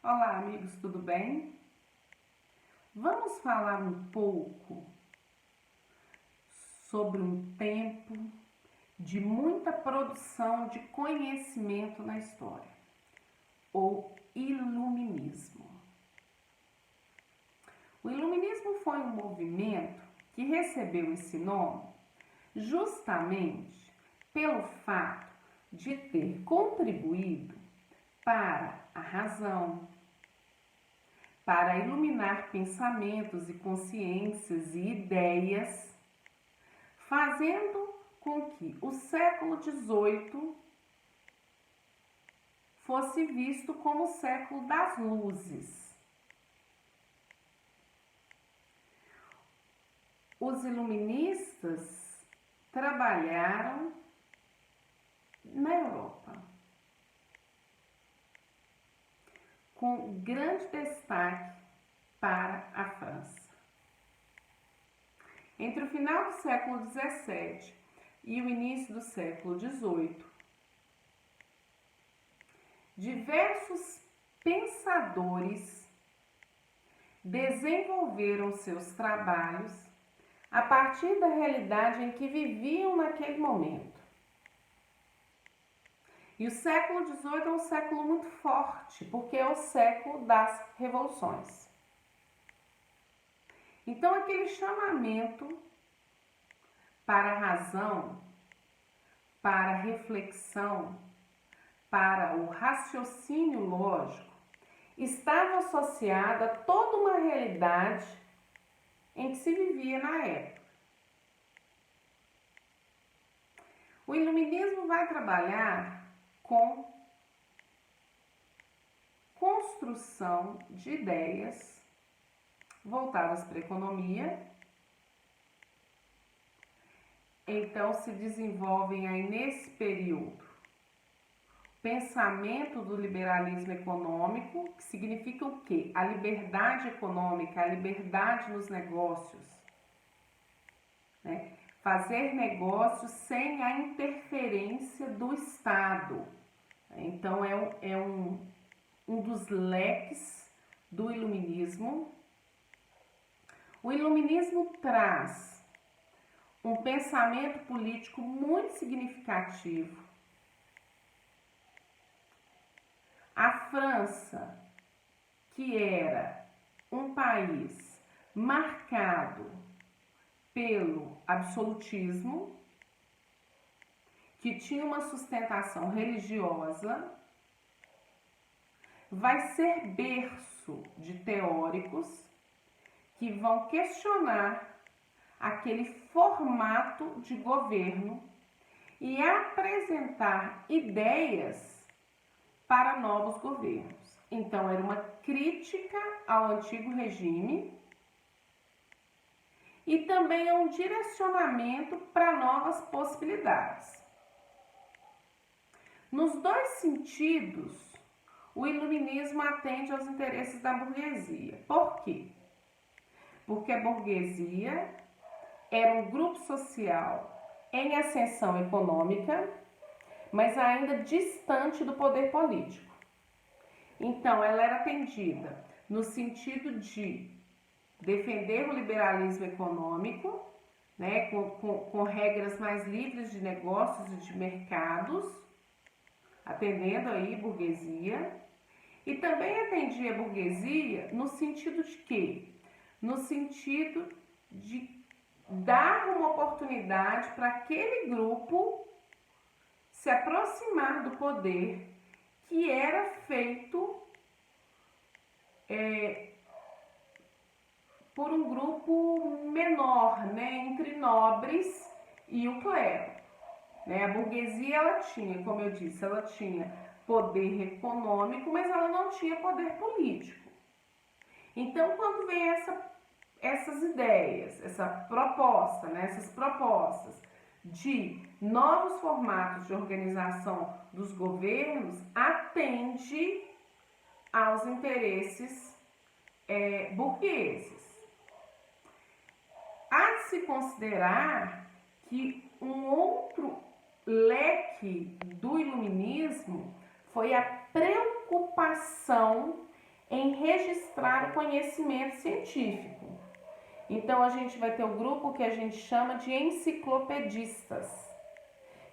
Olá, amigos, tudo bem? Vamos falar um pouco sobre um tempo de muita produção de conhecimento na história, ou iluminismo. O iluminismo foi um movimento que recebeu esse nome justamente pelo fato de ter contribuído para a razão, para iluminar pensamentos e consciências e ideias, fazendo com que o século XVIII fosse visto como o século das luzes. Os iluministas trabalharam na Europa, com grande destaque para a França. Entre o final do século XVII e o início do século XVIII, diversos pensadores desenvolveram seus trabalhos a partir da realidade em que viviam naquele momento. E o século XVIII é um século muito forte, porque é o século das revoluções. Então, aquele chamamento para a razão, para a reflexão, para o raciocínio lógico, estava associado a toda uma realidade em que se vivia na época. O iluminismo vai trabalhar com construção de ideias voltadas para a economia. Então se desenvolvem aí nesse período o pensamento do liberalismo econômico, que significa o quê? A liberdade econômica, a liberdade nos negócios, né? Fazer negócios sem a interferência do Estado. Então é um dos leques do iluminismo. O iluminismo traz um pensamento político muito significativo. A França, que era um país marcado pelo absolutismo, que tinha uma sustentação religiosa, vai ser berço de teóricos que vão questionar aquele formato de governo e apresentar ideias para novos governos. Então, era uma crítica ao antigo regime e também é um direcionamento para novas possibilidades. Nos dois sentidos, o iluminismo atende aos interesses da burguesia. Por quê? Porque a burguesia era um grupo social em ascensão econômica, mas ainda distante do poder político. Então, ela era atendida no sentido de defender o liberalismo econômico, né, com regras mais livres de negócios e de mercados, atendendo aí burguesia, e também atendia a burguesia no sentido de quê? No sentido de dar uma oportunidade para aquele grupo se aproximar do poder que era feito por um grupo menor, né, entre nobres e o clero. Né? A burguesia, ela tinha, como eu disse, ela tinha poder econômico, mas ela não tinha poder político. Então, quando vem essas ideias, essa proposta, né, essas propostas de novos formatos de organização dos governos, atende aos interesses burgueses. Há de se considerar que um outro leque do iluminismo foi a preocupação conhecimento científico. Então, a gente vai ter o grupo que a gente chama de enciclopedistas,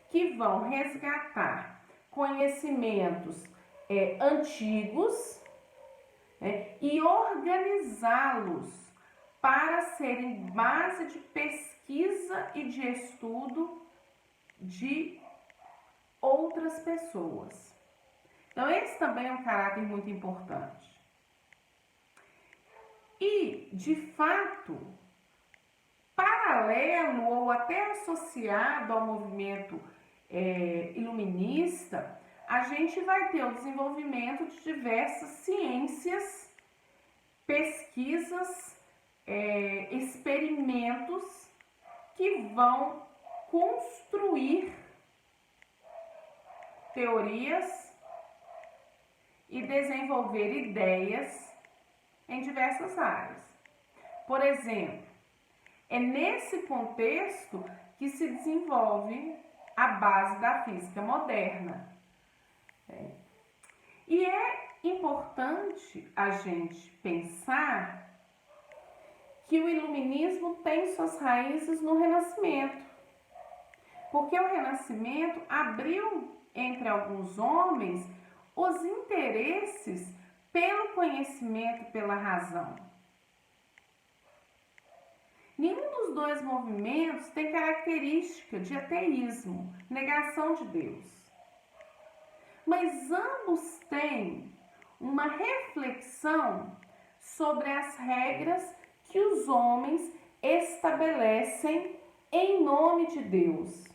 que vão resgatar conhecimentos antigos, né, e organizá-los para serem base de pesquisa e de estudo de outras pessoas. Então, esse também é um caráter muito importante. E, de fato, paralelo ou até associado ao movimento iluminista, a gente vai ter o desenvolvimento de diversas ciências, pesquisas, experimentos que vão construir teorias e desenvolver ideias em diversas áreas. Por exemplo, é nesse contexto que se desenvolve a base da física moderna. E é importante a gente pensar que o iluminismo tem suas raízes no Renascimento, porque o Renascimento abriu entre alguns homens os interesses pelo conhecimento e pela razão. Nenhum dos dois movimentos tem característica de ateísmo, negação de Deus. Mas ambos têm uma reflexão sobre as regras que os homens estabelecem em nome de Deus,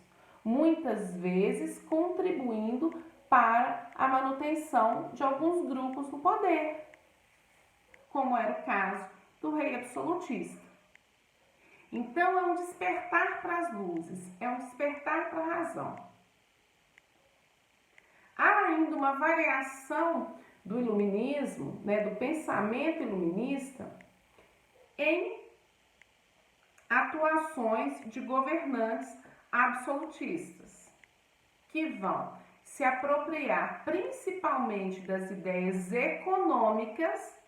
muitas vezes contribuindo para a manutenção de alguns grupos no poder, como era o caso do rei absolutista. Então, é um despertar para as luzes, é um despertar para a razão. Há ainda uma variação do iluminismo, do pensamento iluminista, em atuações de governantes absolutistas, que vão se apropriar principalmente das ideias econômicas,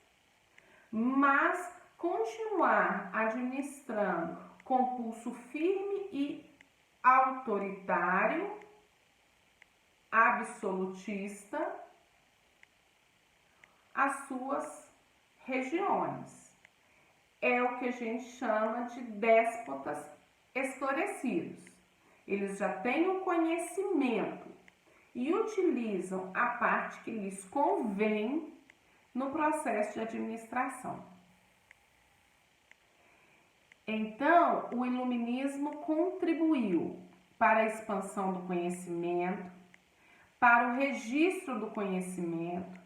mas continuar administrando com pulso firme e autoritário, absolutista, as suas regiões. É o que a gente chama de déspotas esclarecidos. Eles já têm o conhecimento e utilizam a parte que lhes convém no processo de administração. Então, o iluminismo contribuiu para a expansão do conhecimento, para o registro do conhecimento,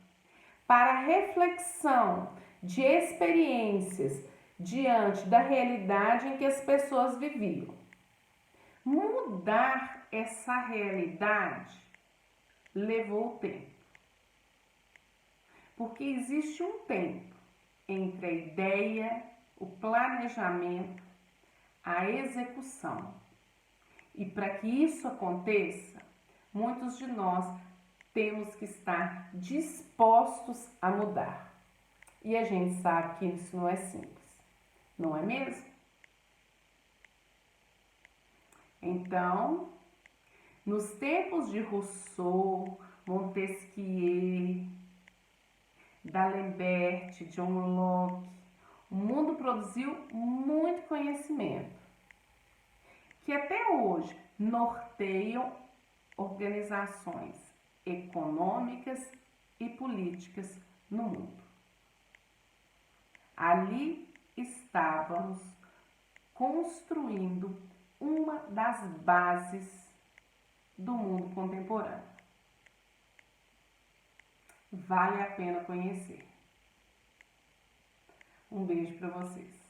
para a reflexão de experiências diante da realidade em que as pessoas viviam. Mudar essa realidade levou tempo. Porque existe um tempo entre a ideia, o planejamento, a execução. E para que isso aconteça, muitos de nós temos que estar dispostos a mudar. E a gente sabe que isso não é simples, não é mesmo? Então, nos tempos de Rousseau, Montesquieu, D'Alembert, John Locke, o mundo produziu muito conhecimento, que até hoje norteiam organizações econômicas e políticas no mundo. Ali estávamos construindo uma das bases do mundo contemporâneo. Vale a pena conhecer. Um beijo para vocês.